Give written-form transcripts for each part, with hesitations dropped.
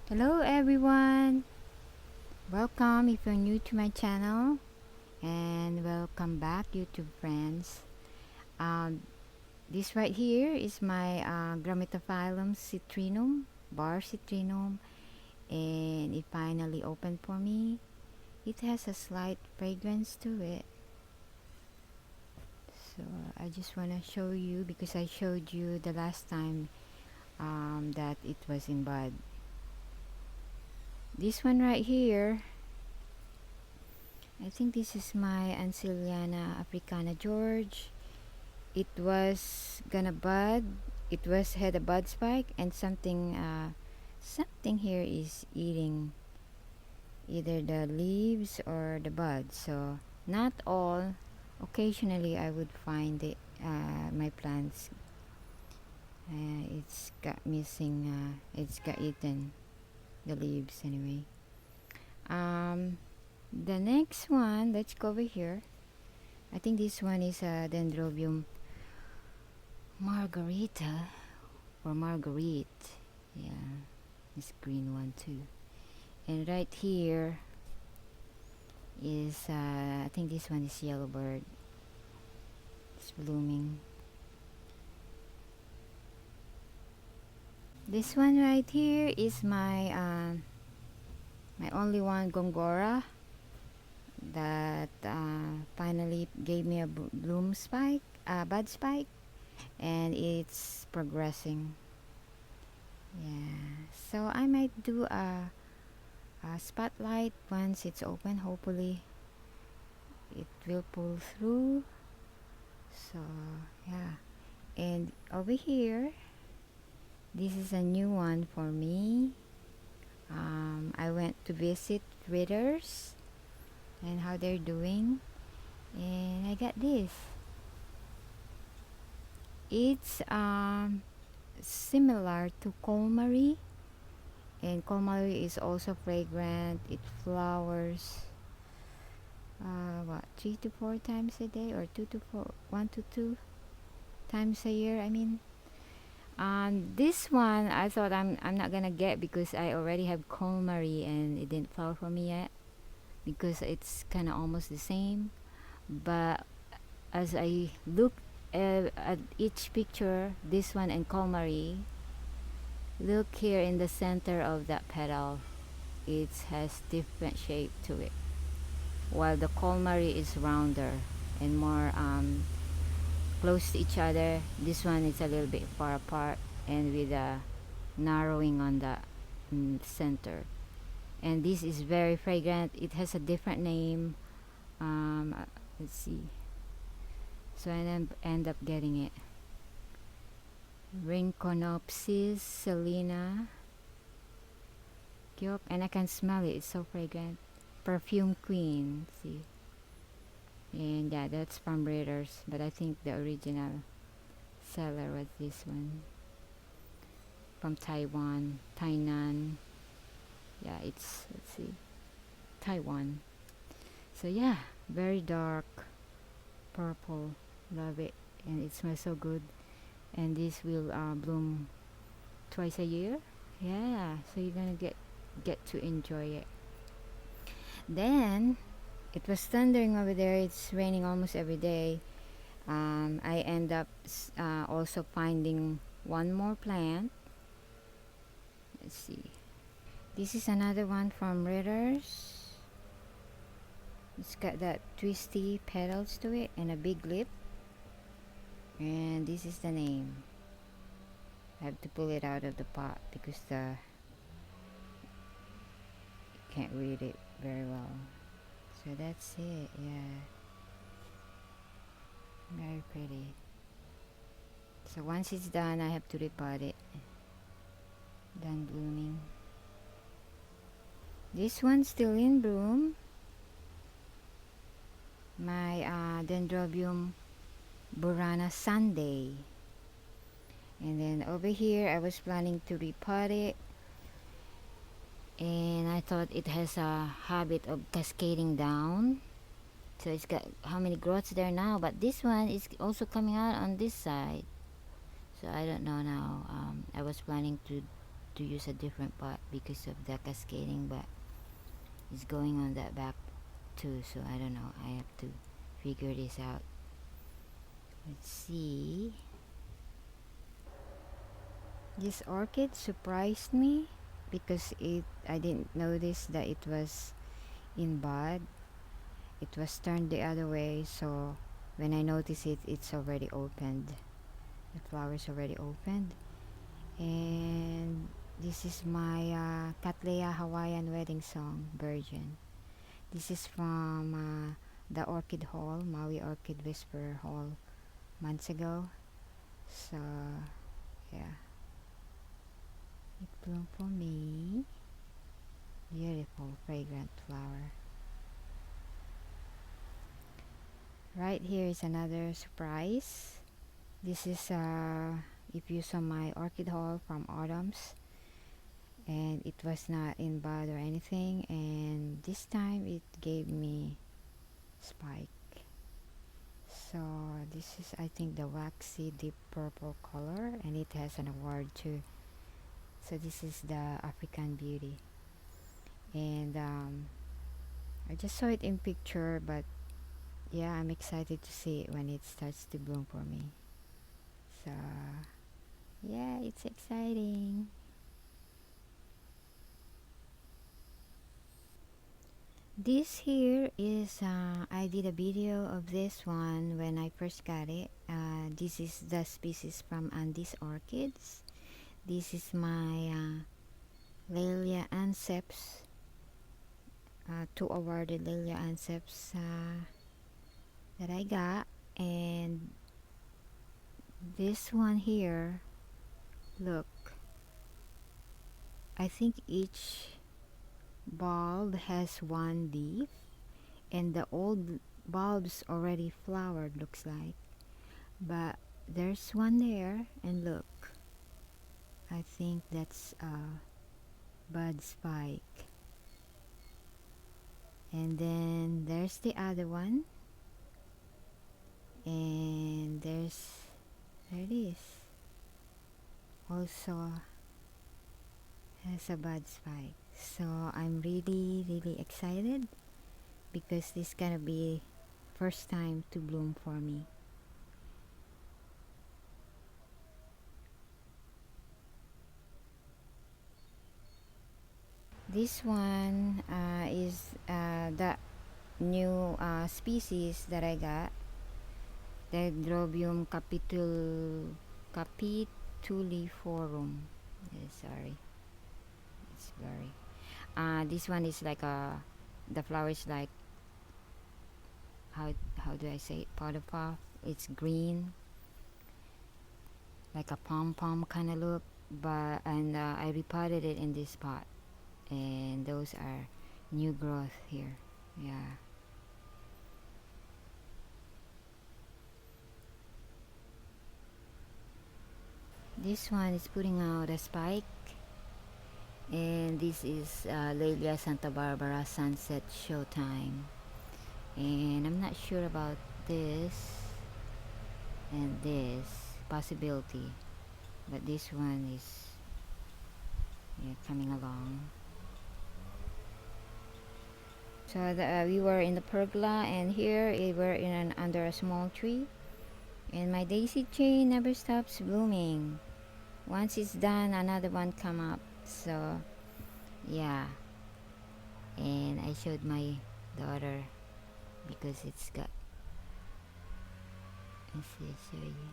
Hello everyone, welcome if you're new to my channel, and welcome back YouTube friends. This right here is my Grametophylum Citrinum, bar Citrinum, and it finally opened for me. It has a slight fragrance to it, so I just want to show you because I showed you the last time that it was in bud. This one right here, I think this is my Anciliana Africana George. It was gonna bud. It was had a bud spike, and something here is eating either the leaves or the bud. So not all. Occasionally, I would find it. My plants. It's got missing. It's got eaten the leaves anyway. The next one, let's go over here. I think this one is a Dendrobium Margarita or Marguerite. Yeah, this green one too. And right here is I think this one is Yellowbird. It's blooming. This one right here is my my only one Gongora that finally gave me a bloom spike, bud spike, and it's progressing. Yeah, so I might do a spotlight once it's open. Hopefully it will pull through. So yeah, and over here, this is a new one for me. I went to visit Ritters and how they're doing, and I got this. It's similar to Colmary, and Colmary is also fragrant. It flowers 3 to 4 times a day, or 2 to 4, 1 to 2 times a year, I mean. This one I thought I'm not gonna get because I already have Colmary and it didn't flower for me yet because it's kind of almost the same. But as I look at each picture, this one and Colmary, look here in the center of that petal, it has different shape to it, while the Colmary is rounder and more close to each other. This one is a little bit far apart and with a narrowing on the center. And this is very fragrant. It has a different name. Let's see. So I end up getting it. Rhynchonopsis Selena. Yup, and I can smell it. It's so fragrant. Perfume Queen. See. And yeah, that's from Raiders, but I think the original seller was this one from Taiwan, Tainan. Yeah, it's, let's see, Taiwan. So yeah, very dark purple, love it, and it smells so good. And this will bloom twice a year. Yeah, so you're gonna get to enjoy it. Then it was thundering over there. It's raining almost every day. I end up also finding one more plant. Let's see. This is another one from Ritters. It's got that twisty petals to it and a big lip. And this is the name. I have to pull it out of the pot because you can't read it very well. So that's it, yeah. Very pretty. So once it's done, I have to repot it. Done blooming. This one's still in bloom. My Dendrobium Burana Sunday. And then over here, I was planning to repot it. And I thought it has a habit of cascading down. So it's got how many growths there now, but this one is also coming out on this side. So I don't know now. I was planning to to use a different pot because of the cascading, but it's going on that back too, so I don't know. I have to figure this out. Let's see. This orchid surprised me because I didn't notice that it was in bud. It was turned the other way, so when I noticed it, it's already opened. The flower's already opened. And this is my Cattleya Hawaiian wedding song version. This is from the Orchid Hall, Maui Orchid Whisperer Hall, months ago. So yeah, it bloomed for me. Beautiful fragrant flower. Right here is another surprise. This is if you saw my orchid haul from autumns, and it was not in bud or anything, and this time it gave me spike. So this is, I think, the waxy deep purple color, and it has an award too. So this is the African Beauty, and I just saw it in picture, but yeah, I'm excited to see it when it starts to bloom for me. So yeah, it's exciting. This here is I did a video of this one when I first got it. This is the species from Andes Orchids. This is my Lelia anceps, 2 awarded Lelia anceps that I got. And this one here, look, I think each bulb has 1 leaf, and the old bulbs already flowered, looks like, but there's one there, and look, I think that's a bud spike. And then there's the other one, and there it is, also has a bud spike. So I'm really excited because this is gonna be first time to bloom for me. This one is the new species that I got, Dendrobium capituliforum. Sorry, it's blurry. This one is like the flower is like, how do I say it, powder puff. It's green, like a pom-pom kind of look, but I repotted it in this pot, and those are new growth here. Yeah, this one is putting out a spike, and this is Lelia Santa Barbara Sunset Showtime, and I'm not sure about this and this possibility, but this one is, yeah, coming along. So we were in the pergola, and here we're under a small tree, and my daisy chain never stops blooming. Once it's done, another one come up. So yeah, and I showed my daughter because it's got, let's see, show you,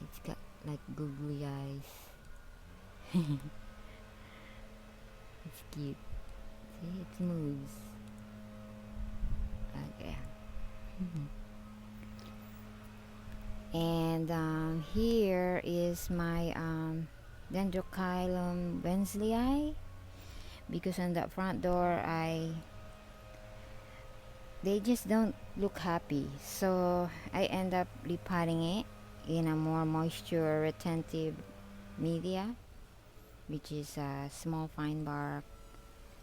it's got like googly eyes. It's cute. See, it moves. Okay. And here is my Dendrobium Wensleyii, because on the front door they just don't look happy, so I end up repotting it in a more moisture retentive media, which is small fine bark,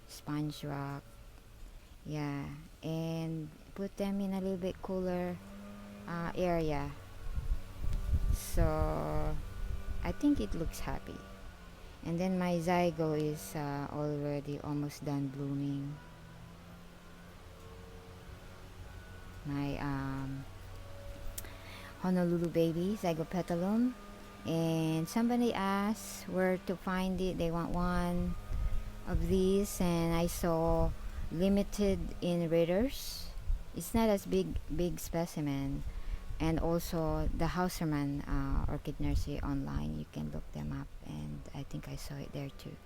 sponge rock, yeah, and put them in a little bit cooler area. So I think it looks happy. And then my zygo is already almost done blooming. My Honolulu baby, Zygopetalum. And somebody asked where to find it. They want one of these, and I saw limited in Raiders. It's not as big specimen. And also the Hauserman Orchid Nursery online, you can look them up, and I think I saw it there too.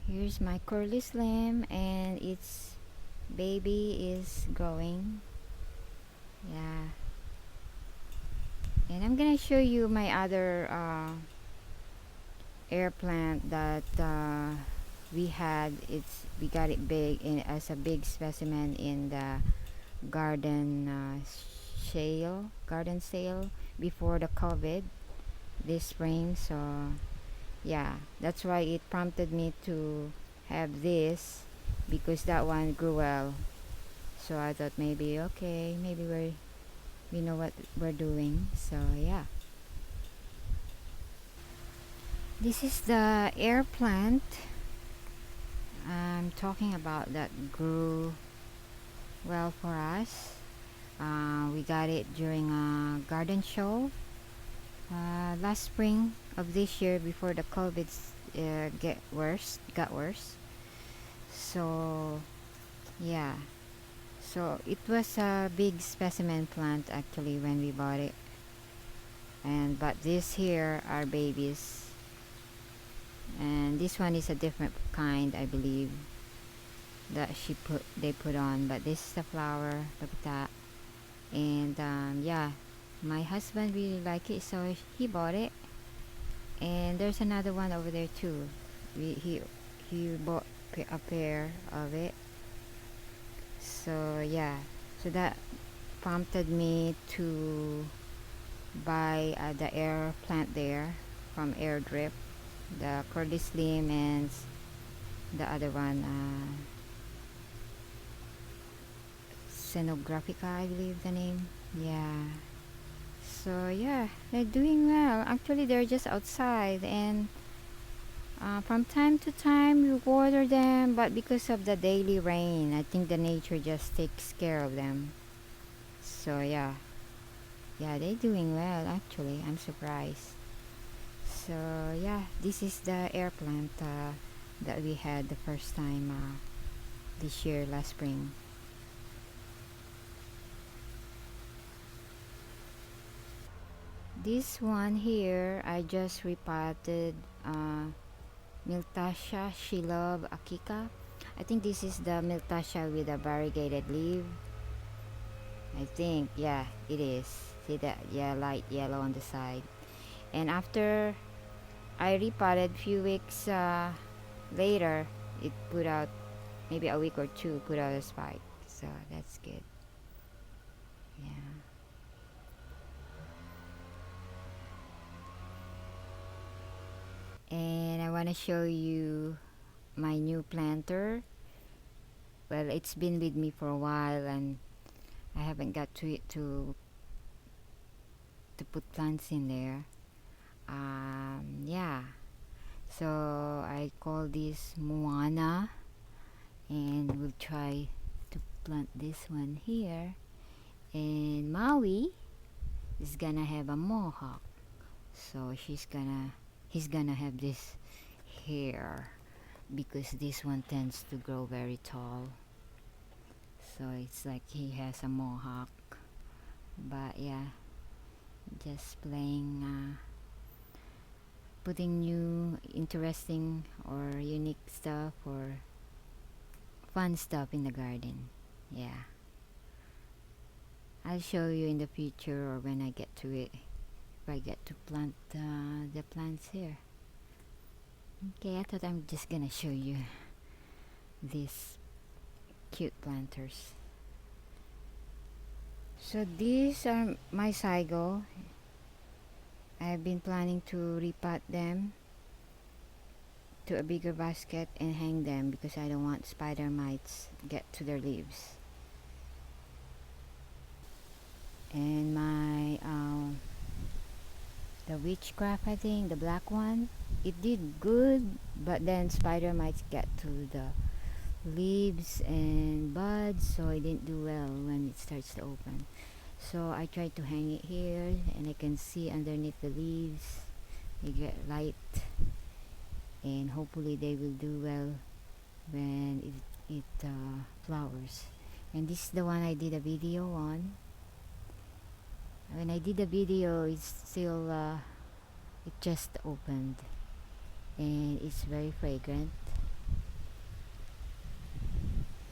Here's my curly slim, and its baby is growing. Yeah. And I'm gonna show you my other air plant that we had. We got it big as a big specimen in the garden sale before the COVID this spring. So yeah, that's why it prompted me to have this, because that one grew well. So I thought maybe, okay, maybe we know what we're doing. So yeah, this is the air plant I'm talking about that grew well for us. We got it during a garden show last spring of this year, before the COVID got worse. So yeah, so it was a big specimen plant actually when we bought it. But this here are babies, and this one is a different kind, I believe, that they put on. But this is the flower. Look at that. And yeah, my husband really liked it, so he bought it. And there's another one over there too. He bought a pair of it. So yeah, so that prompted me to buy the air plant there from Air Drip, the curly slim, and the other one, Scenographica, I believe the name. Yeah. So yeah, they're doing well. Actually, they're just outside, and from time to time we water them, but because of the daily rain, I think the nature just takes care of them. So yeah, they're doing well actually. I'm surprised. So yeah, this is the air plant that we had the first time this year, last spring. This one here, I just repotted Miltasha She Love Akika. I think this is the Miltasha with a variegated leaf. I think, yeah, it is. See that, yeah, light yellow on the side. And after I repotted, few weeks later, it put out, maybe a week or two, put out a spike. So that's good. Yeah. And I want to show you my new planter. Well, it's been with me for a while, and I haven't got to it to put plants in there. Yeah, so I call this Moana, and we'll try to plant this one here. And Maui is gonna have a mohawk, so he's gonna have this hair, because this one tends to grow very tall, so it's like he has a mohawk. But yeah, just playing, putting new interesting or unique stuff or fun stuff in the garden. Yeah, I'll show you in the future, or when I get to it, if I get to plant the plants here. Okay, I thought I'm just gonna show you these cute planters. So these are my Saigo. I've been planning to repot them to a bigger basket and hang them, because I don't want spider mites get to their leaves. And my the witchcraft, I think, the black one. It did good, but then spider mites get to the leaves and buds, so it didn't do well when it starts to open. So I tried to hang it here, and I can see underneath the leaves they get light, and hopefully they will do well when it flowers. And this is the one I did a video on. When I did the video, it's still it just opened, and it's very fragrant.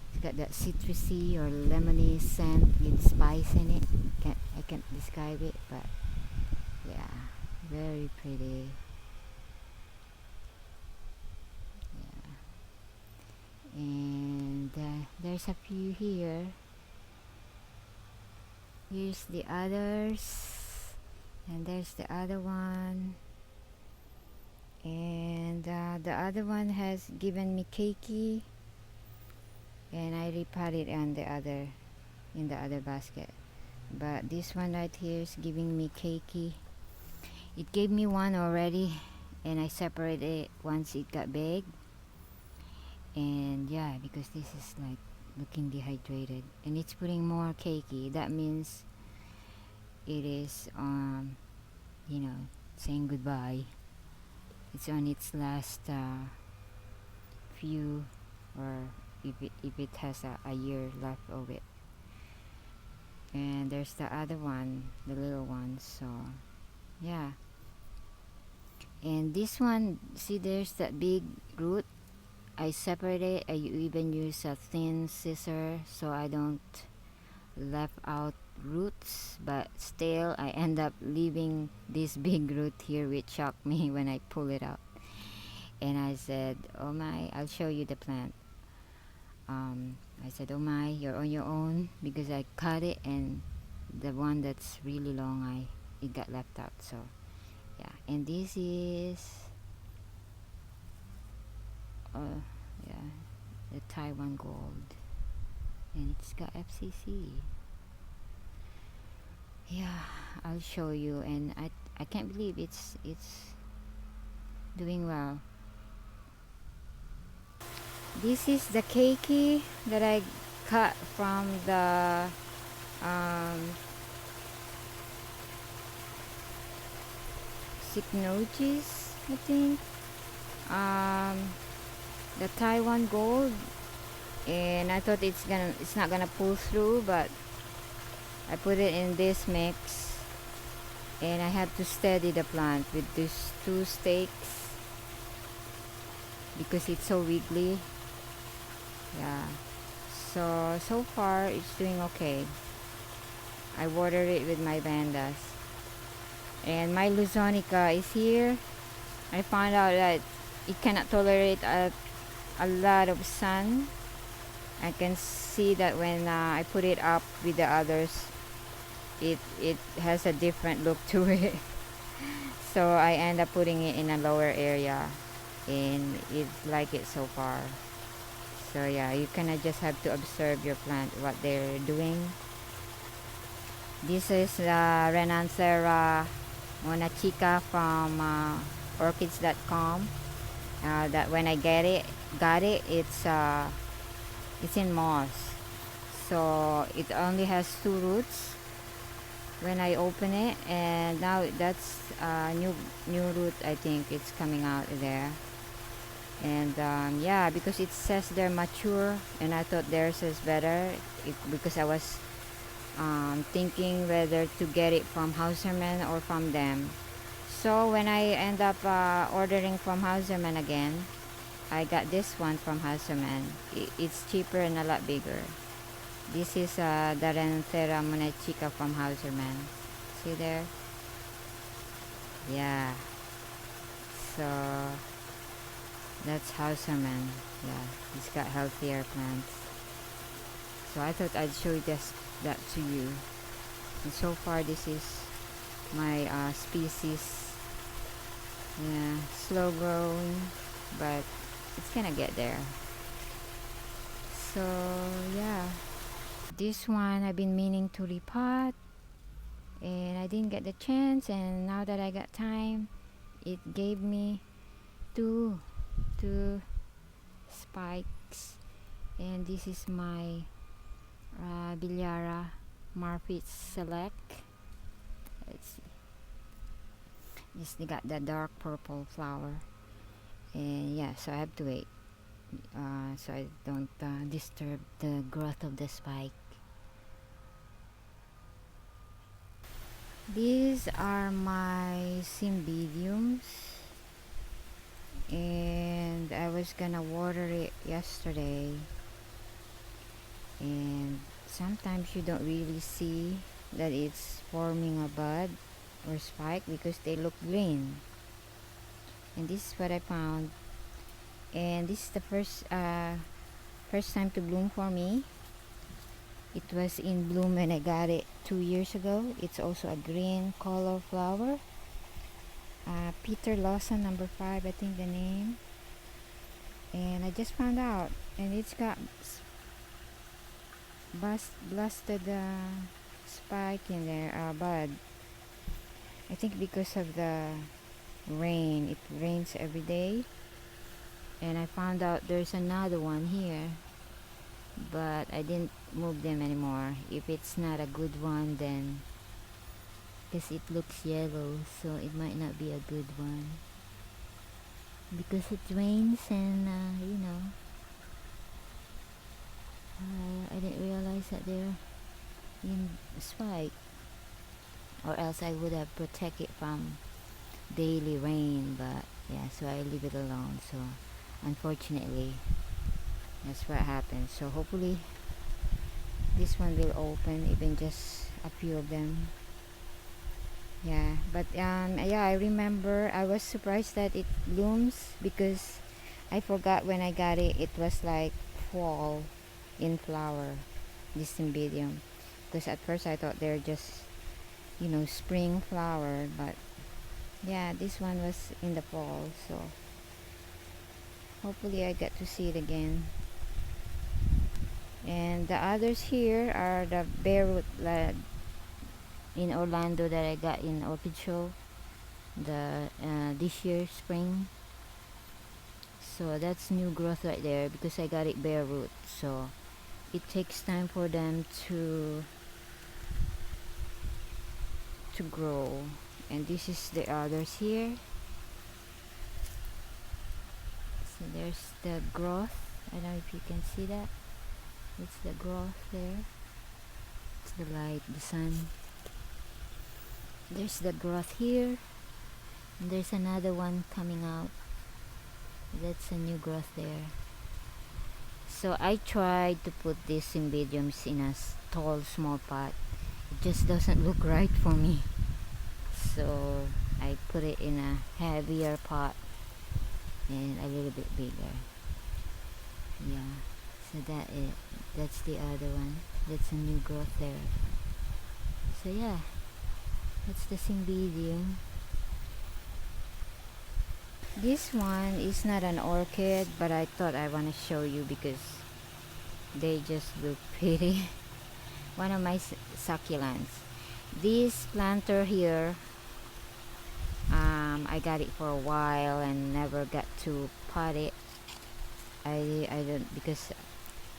It's got that citrusy or lemony scent with spice in it. I can't describe it, but yeah, very pretty. Yeah. And there's a few here. Here's the others, and there's the other one, and the other one has given me cakey, and I repotted on in the other basket. But this one right here is giving me cakey. It gave me one already, and I separated it once it got big. And yeah, because this is like looking dehydrated, and it's putting more cakey. That means it is you know, saying goodbye. It's on its last few, or if it has a year left of it. And there's the other one, the little one. So yeah. And this one, see, there's that big root. I separated. I even use a thin scissor so I don't left out roots, but still I end up leaving this big root here, which shocked me when I pull it out. And I said, oh my, I'll show you the plant. I said, oh my, you're on your own, because I cut it, and the one that's really long, it got left out. So yeah. And this is yeah, the Taiwan gold, and it's got FCC. Yeah, I'll show you. And I can't believe it's doing well. This is the keiki that I cut from the Cycnoges, I think, the Taiwan gold, and I thought it's not gonna pull through, but I put it in this mix, and I have to steady the plant with these 2 stakes because it's so wiggly. Yeah, so far it's doing okay. I watered it with my bandas, and my Luzonica is here. I found out that it cannot tolerate a lot of sun. I can see that when I put it up with the others, it has a different look to it. So I end up putting it in a lower area, and it's like it so far. So yeah, you kind of just have to observe your plant, what they're doing. This is Renancera monachica from orchids.com. That when I got it, it's in moss, so it only has 2 roots when I open it, and now that's new root. I think it's coming out there. And yeah, because it says they're mature, and I thought theirs is better, because I was thinking whether to get it from Hauserman or from them. So when I end up ordering from Hauserman again, I got this one from Hauserman. It's cheaper and a lot bigger. This is the Renancera monachica from Hauserman. See there? Yeah. So that's Hauserman. Yeah, it's got healthier plants. So I thought I'd show that to you. And so far, this is my species. Yeah, slow growing, but it's gonna get there. So yeah, this one I've been meaning to repot, and I didn't get the chance, and now that I got time, it gave me two spikes. And this is my Bilyara Marfit Select. Let's see. Just got the dark purple flower, and yeah, so I have to wait so I don't disturb the growth of the spike. These are my Symbidiums, and I was gonna water it yesterday, and sometimes you don't really see that it's forming a bud or spike because they look green. And this is what I found, and this is the first time to bloom for me. It was in bloom when I got it 2 years ago. It's also a green color flower. Peter Lawson #5, I think the name. And I just found out, and it's got blasted spike in there, bud. I think because of the rain. It rains every day. And I found out there's another one here, but I didn't move them anymore. If it's not a good one, then because it looks yellow, so it might not be a good one because it rains, and I didn't realize that they're in spike, or else I would have protected from daily rain. But yeah, so I leave it alone. So unfortunately, that's what happened. So hopefully this one will open, even just a few of them. Yeah, but yeah, I remember I was surprised that it blooms because I forgot when I got it, it was like fall in flower, this Symbidium. Because at first I thought they're just spring flower, but yeah, this one was in the fall. So hopefully I get to see it again. And the others here are the bare root in Orlando that I got in Orchid Show this year spring. So that's new growth right there because I got it bare root. So it takes time for them to grow. And this is the others here. So there's the growth. I don't know if you can see that. It's the growth there. It's the light, the sun. There's the growth here, and there's another one coming out. That's a new growth there. So I tried to put these Symbidiums in a tall small pot. It just doesn't look right for me, so I put it in a heavier pot and a little bit bigger. Yeah, so that's the other one. That's a new growth there. So yeah, that's the Symbidium. This one is not an orchid, but I thought I want to show you because they just look pretty. One of my succulents. This planter here, I got it for a while and never got to pot it. I don't, because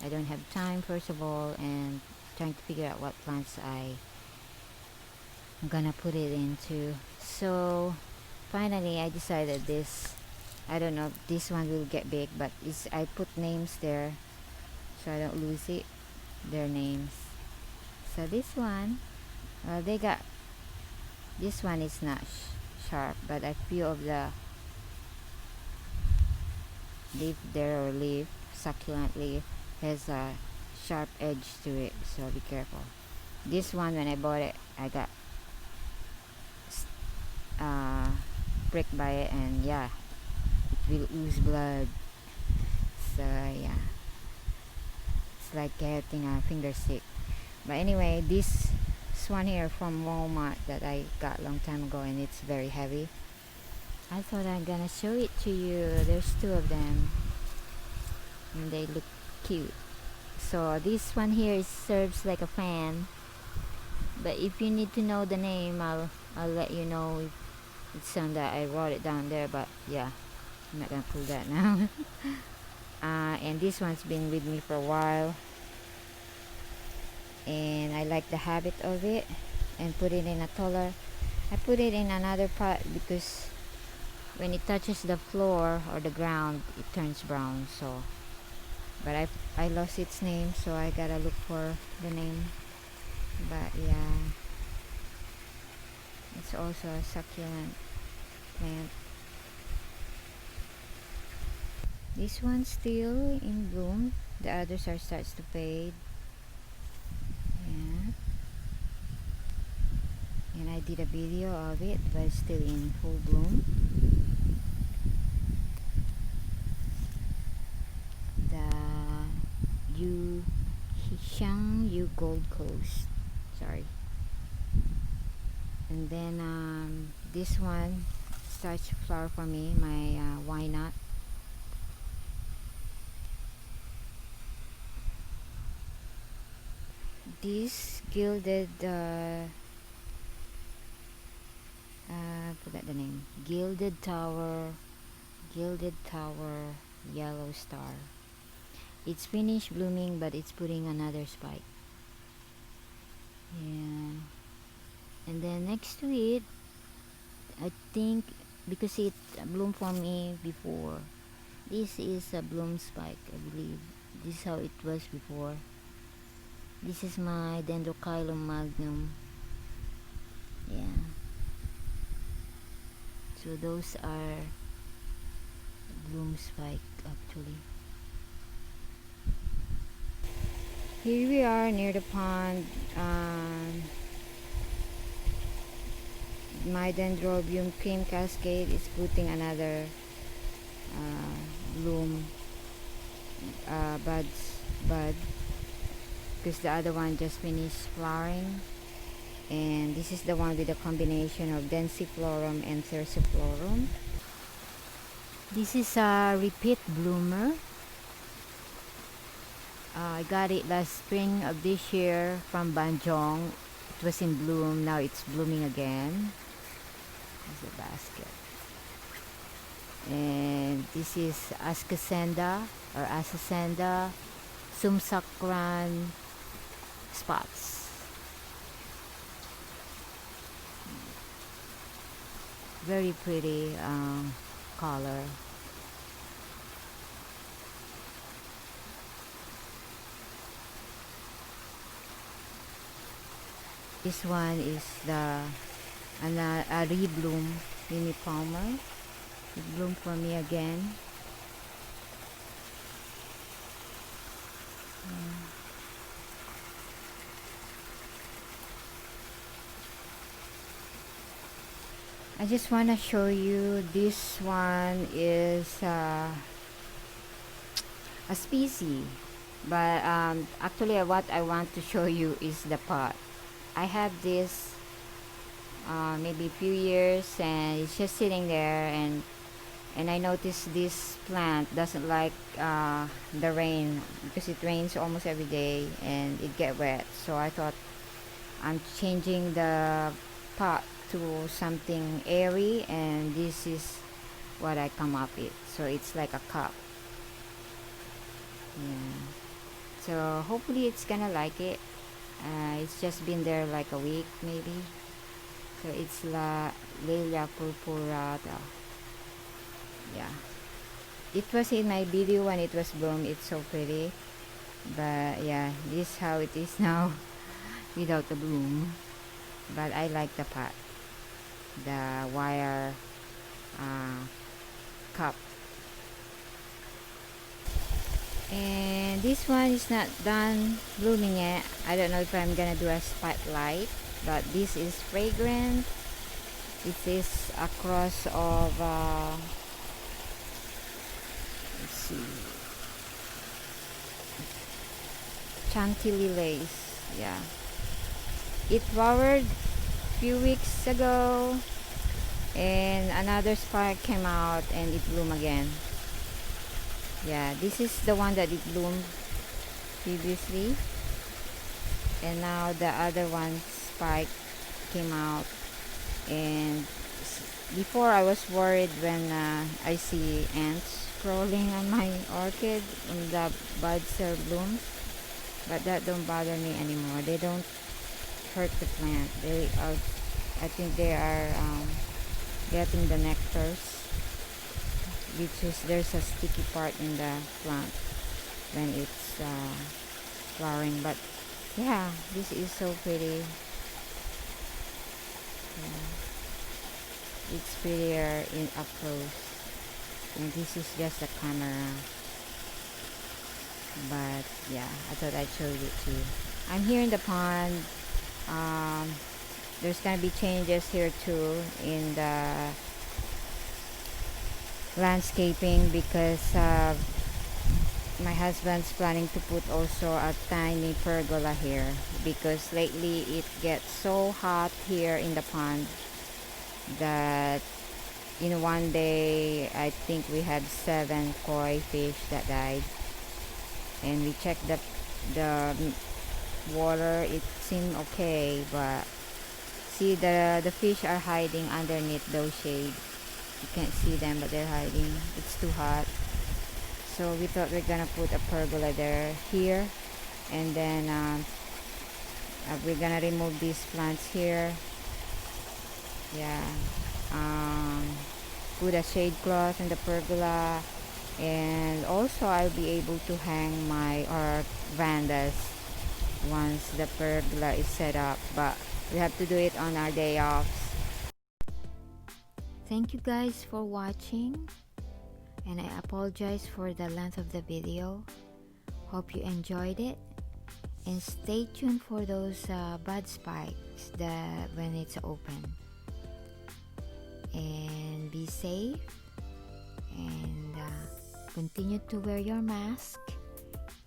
I don't have time, first of all, and trying to figure out what plants I'm gonna put it into. So finally I decided this. I don't know if this one will get big, but I put names there so I don't lose it, their names. So this one, they got, this one is not sharp, but a few of the leaf there, or leaf, succulent leaf, has a sharp edge to it, so be careful. This one, when I bought it, I got pricked by it, and yeah, it will ooze blood. So yeah, it's like getting a finger stick. But anyway, this one here from Walmart that I got a long time ago, and it's very heavy. I thought I'm gonna show it to you. There's two of them and they look cute. So this one here serves like a fan. But if you need to know the name, I'll let you know if it's on that. I wrote it down there, but yeah, I'm not gonna pull that now. And this one's been with me for a while, and I like the habit of it. And put it in a taller. I put it in another pot because when it touches the floor or the ground, it turns brown. So, but I lost its name, so I gotta look for the name. But yeah, it's also a succulent plant. This one's still in bloom. The others are starts to fade. Yeah. And I did a video of it, but it's still in full bloom. The Yu Gold Coast. Sorry. And then this one starts to flower for me, my why not. This gilded forgot the name. Gilded Tower Yellow Star. It's finished blooming, but it's putting another spike. Yeah. And then next to it, I think because it bloomed for me before, this is a bloom spike, I believe. This is how it was before. This is my Dendrobium magnum. Yeah. So those are bloom spike actually. Here we are near the pond. My Dendrobium cream Cascade is putting another bloom bud because the other one just finished flowering, and this is the one with a combination of Densiflorum and Thersiflorum. This is a repeat bloomer. I got it last spring of this year from Banjong. It was in bloom, now it's blooming again. There's a basket. And this is Ascasenda or Ascasenda Sumsakran spots. Very pretty color. This one is a rebloom Mimi Palmer. It bloomed for me again. I just want to show you, this one is a species, but actually what I want to show you is the pot. I have this maybe a few years, and it's just sitting there, and I noticed this plant doesn't like the rain because it rains almost every day and it get wet. So I thought I'm changing the pot to something airy, and this is what I come up with. So it's like a cup. Yeah. So hopefully it's gonna like it. It's just been there like a week maybe. So it's Lelia purpurata. Yeah, it was in my video when it was bloom. It's so pretty, but yeah, this is how it is now without the bloom. But I like the pot, the wire cup. And this one is not done blooming yet. I don't know if I'm gonna do a spotlight, but this is fragrant. This is a cross of let's see, Chantilly lace. Yeah, it flowered a few weeks ago, and another spark came out and it bloomed again. Yeah, this is the one that it bloomed previously, and now the other one's spike came out. And before I was worried when I see ants crawling on my orchid when the buds or blooms, but that don't bother me anymore. They don't hurt the plant. They are, I think they are getting the nectars, which is there's a sticky part in the plant when it's flowering. But yeah, this is so pretty. Yeah, it's prettier in up close, and this is just a camera. But yeah, I thought I'd show it to you. I'm here in the pond. There's gonna be changes here too in the landscaping because my husband's planning to put also a tiny pergola here, because lately it gets so hot here in the pond that in one day I think we had 7 koi fish that died. And we checked the water, it seemed okay, but see the fish are hiding underneath those shade. You can't see them, but they're hiding. It's too hot. So we thought we're gonna put a pergola here, and then we're gonna remove these plants here. Yeah, put a shade cloth in the pergola, and also I'll be able to hang my vandas once the pergola is set up, but we have to do it on our day offs. Thank you guys for watching, and I apologize for the length of the video. Hope you enjoyed it, and stay tuned for those bud spikes when it's open. And be safe, and continue to wear your mask,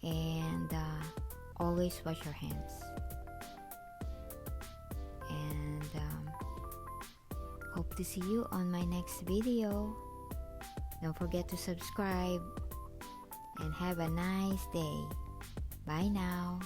and always wash your hands. And hope to see you on my next video. Don't forget to subscribe, and have a nice day. Bye now.